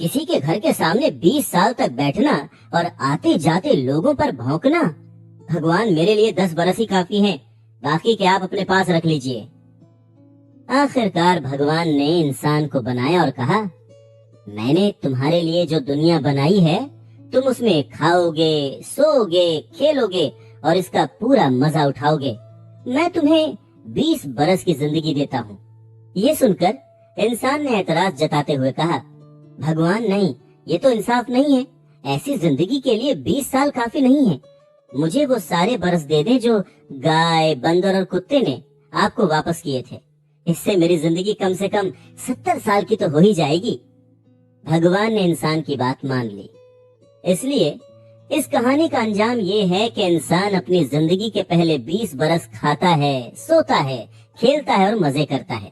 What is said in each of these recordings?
کسی کے گھر کے سامنے 20 سال تک بیٹھنا اور آتے جاتے لوگوں پر بھونکنا، بھگوان میرے لیے 10 برس ہی کافی ہیں، باقی کے آپ اپنے پاس رکھ لیجئے۔ آخر کار بھگوان نے انسان کو بنایا اور کہا، میں نے تمہارے لیے جو دنیا بنائی ہے، تم اس میں کھاؤ گے، سو گے، کھیلو گے اور اس کا پورا مزہ اٹھاؤ گے۔ میں تمہیں 20 برس کی زندگی دیتا ہوں۔ یہ سن کر انسان نے اعتراض جتاتے ہوئے کہا، بھگوان نہیں، یہ تو انصاف نہیں ہے، ایسی زندگی کے لیے 20 سال کافی نہیں ہے، مجھے وہ سارے برس دے دیں جو گائے، بندر اور کتے نے آپ کو واپس کیے تھے، اس سے میری زندگی کم سے کم 70 سال کی تو ہو ہی جائے گی۔ بھگوان نے انسان کی بات مان لی۔ اس لیے اس کہانی کا انجام یہ ہے کہ انسان اپنی زندگی کے پہلے 20 برس کھاتا ہے، سوتا ہے، کھیلتا ہے اور مزے کرتا ہے۔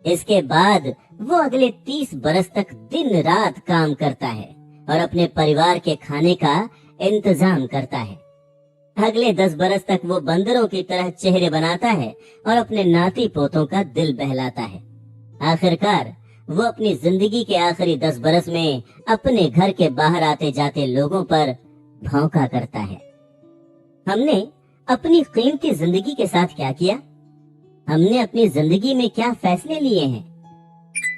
اس کے بعد وہ اگلے 30 برس تک دن رات کام کرتا ہے اور اپنے پریوار کے کھانے کا انتظام کرتا ہے۔ اگلے 10 برس تک وہ بندروں کی طرح چہرے بناتا ہے اور اپنے ناتی پوتوں کا دل بہلاتا ہے۔ آخر کار وہ اپنی زندگی کے آخری 10 برس میں اپنے گھر کے باہر آتے جاتے لوگوں پر بھونکا کرتا ہے۔ ہم نے اپنی قیمتی زندگی کے ساتھ کیا کیا؟ ہم نے اپنی زندگی میں کیا فیصلے لیے ہیں؟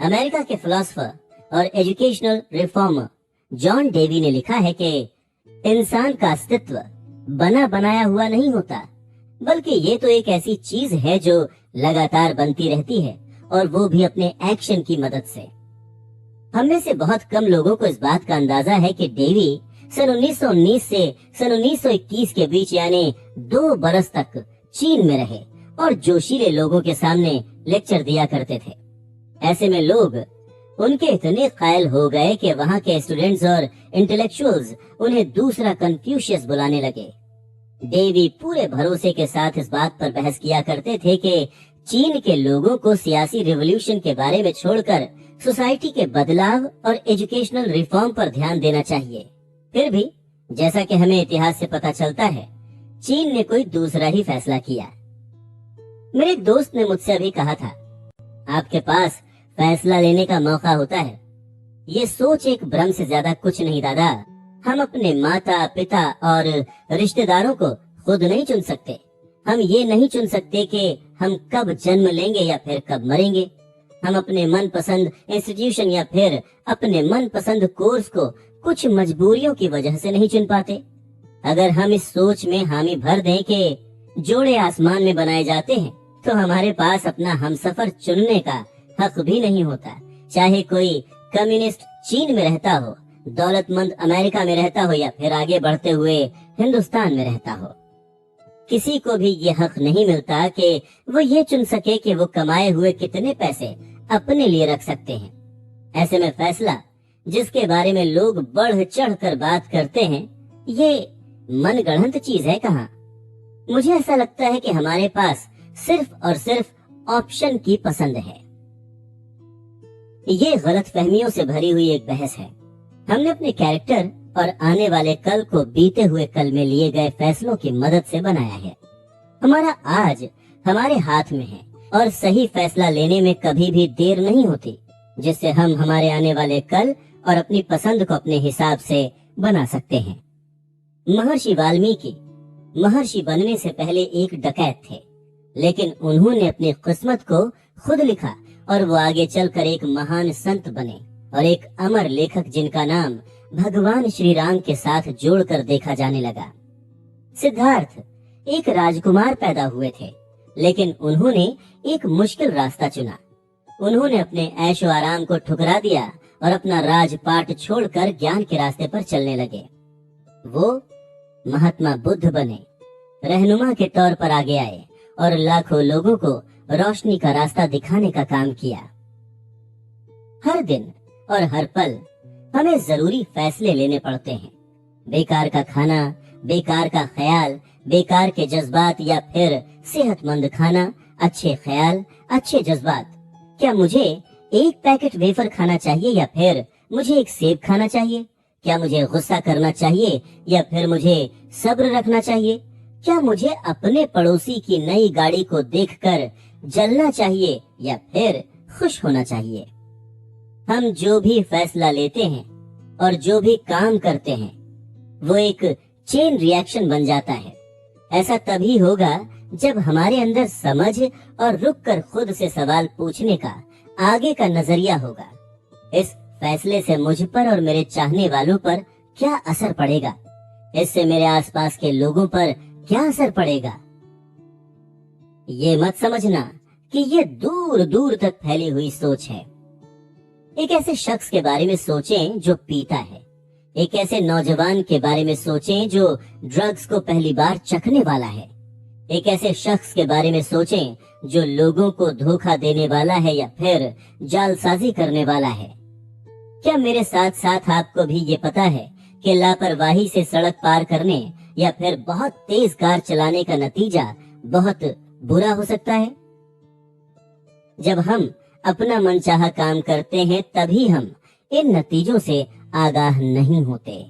امریکہ کے فلسفر اور ایجوکیشنل ریفارمر جان ڈیوی نے لکھا ہے کہ انسان کا استعمال بنا بنایا ہوا نہیں ہوتا، بلکہ یہ تو ایک ایسی چیز ہے جو لگاتار بنتی رہتی ہے، اور وہ بھی اپنے ایکشن کی مدد سے۔ ہم میں سے بہت کم لوگوں کو اس بات کا اندازہ ہے کہ ڈیوی سن 1919 سے سن 1921 کے بیچ یعنی 2 برس تک چین میں رہے اور جوشیلے لوگوں کے سامنے لیکچر دیا کرتے تھے۔ ایسے میں لوگ ان کے اتنے قائل ہو گئے کہ وہاں کے اسٹوڈنٹس اور انٹلیکچوئلز انہیں دوسرا کنفیوشیس بلانے لگے۔ ڈیوی پورے بھروسے کے ساتھ اس بات پر بحث کیا کرتے تھے کہ چین کے لوگوں کو سیاسی ریولوشن کے بارے میں چھوڑ کر سوسائٹی کے بدلاؤ اور ایجوکیشنل ریفارم پر دھیان دینا چاہیے۔ پھر بھی جیسا کہ ہمیں اتہاس سے پتہ چلتا ہے، چین نے کوئی دوسرا ہی فیصلہ کیا۔ میرے ایک دوست نے مجھ سے ابھی کہا تھا، آپ کے پاس فیصلہ لینے کا موقع ہوتا ہے۔ یہ سوچ ایک برم سے زیادہ کچھ نہیں دادا۔ ہم اپنے ماتا پتا اور رشتہ داروں کو خود نہیں چن سکتے۔ ہم یہ نہیں چن سکتے کہ ہم کب جنم لیں گے یا پھر کب مریں گے۔ ہم اپنے من پسند انسٹیٹیوشن یا پھر اپنے من پسند کورس کو کچھ مجبوریوں کی وجہ سے نہیں چن پاتے۔ اگر ہم اس سوچ میں حامی بھر دیں کہ جوڑے آسمان میں بنائے جاتے ہیں، تو ہمارے پاس اپنا ہمسفر چننے کا حق بھی نہیں ہوتا، چاہے کوئی کمیونسٹ چین میں رہتا ہو، دولت مند امریکہ میں رہتا ہو یا پھر آگے بڑھتے ہوئے ہندوستان میں رہتا ہو۔ کسی کو بھی یہ حق نہیں ملتا کہ وہ یہ چن سکے کہ وہ کمائے ہوئے کتنے پیسے اپنے لیے رکھ سکتے ہیں۔ ایسے میں فیصلہ، جس کے بارے میں لوگ بڑھ چڑھ کر بات کرتے ہیں، یہ من گڑھنت چیز ہے کہاں؟ مجھے ایسا لگتا ہے کہ ہمارے پاس صرف اور صرف آپشن کی پسند ہے۔ یہ غلط فہمیوں سے بھری ہوئی ایک بحث ہے۔ ہم نے اپنے کیریکٹر اور آنے والے کل کو بیتے ہوئے کل میں لیے گئے فیصلوں کی مدد سے بنایا ہے۔ ہمارا آج ہمارے ہاتھ میں ہے اور صحیح فیصلہ لینے میں کبھی بھی دیر نہیں ہوتی، جس سے ہم ہمارے آنے والے کل اور اپنی پسند کو اپنے حساب سے بنا سکتے ہیں۔ مہرشی والمیکی مہرشی بننے سے پہلے ایک ڈکیت تھے، لیکن انہوں نے اپنی قسمت کو خود لکھا اور وہ آگے چل کر ایک مہان سنت بنے اور ایک امر لیکھک جن کا نام بھگوان شری رام کے ساتھ جوڑ کر دیکھا جانے لگا۔ سدھارتھ ایک راجکمار پیدا ہوئے تھے، لیکن انہوں نے ایک مشکل راستہ چنا۔ انہوں نے اپنے عیش و آرام کو ٹھکرا دیا اور اپنا راج پاٹ چھوڑ کر گیان کے راستے پر چلنے لگے۔ وہ مہاتما بدھ بنے، رہنما کے طور پر آگے آئے اور لاکھوں لوگوں کو روشنی کا راستہ دکھانے کا کام کیا۔ ہر دن اور ہر پل ہمیں ضروری فیصلے لینے پڑتے ہیں۔ بیکار کا کھانا، بیکار کا خیال، بیکار کے جذبات یا پھر صحت مند کھانا، اچھے خیال، اچھے جذبات۔ کیا مجھے ایک پیکٹ ویفر کھانا چاہیے یا پھر مجھے ایک سیب کھانا چاہیے؟ کیا مجھے غصہ کرنا چاہیے یا پھر مجھے صبر رکھنا چاہیے؟ کیا مجھے اپنے پڑوسی کی نئی گاڑی کو دیکھ کر جلنا چاہیے یا پھر خوش ہونا چاہیے؟ ہم جو بھی فیصلہ لیتے ہیں اور جو بھی کام کرتے ہیں وہ ایک چین ریاکشن بن جاتا ہے۔ ایسا تبھی ہوگا جب ہمارے اندر سمجھ اور رک کر خود سے سوال پوچھنے کا آگے کا نظریہ ہوگا۔ اس فیصلے سے مجھ پر اور میرے چاہنے والوں پر کیا اثر پڑے گا؟ اس سے میرے آس پاس کے لوگوں پر کیا اثر پڑے گا؟ یہ مت سمجھنا کہ یہ دور دور تک پھیلی ہوئی سوچ ہے۔ ایک ایسے شخص کے بارے میں سوچیں جو پیتا ہے، ایک ایسے نوجوان کے بارے میں سوچیں جو ڈرگز کو پہلی بار چکھنے والا ہے، ایک ایسے شخص کے بارے میں سوچیں جو لوگوں کو دھوکہ دینے والا ہے یا پھر جال سازی کرنے والا ہے۔ کیا میرے ساتھ ساتھ آپ کو بھی یہ پتا ہے کہ لاپرواہی سے سڑک پار کرنے یا پھر بہت تیز کار چلانے کا نتیجہ بہت برا ہو سکتا ہے؟ جب ہم اپنا من چاہا کام کرتے ہیں تبھی ہم ان نتیجوں سے آگاہ نہیں ہوتے۔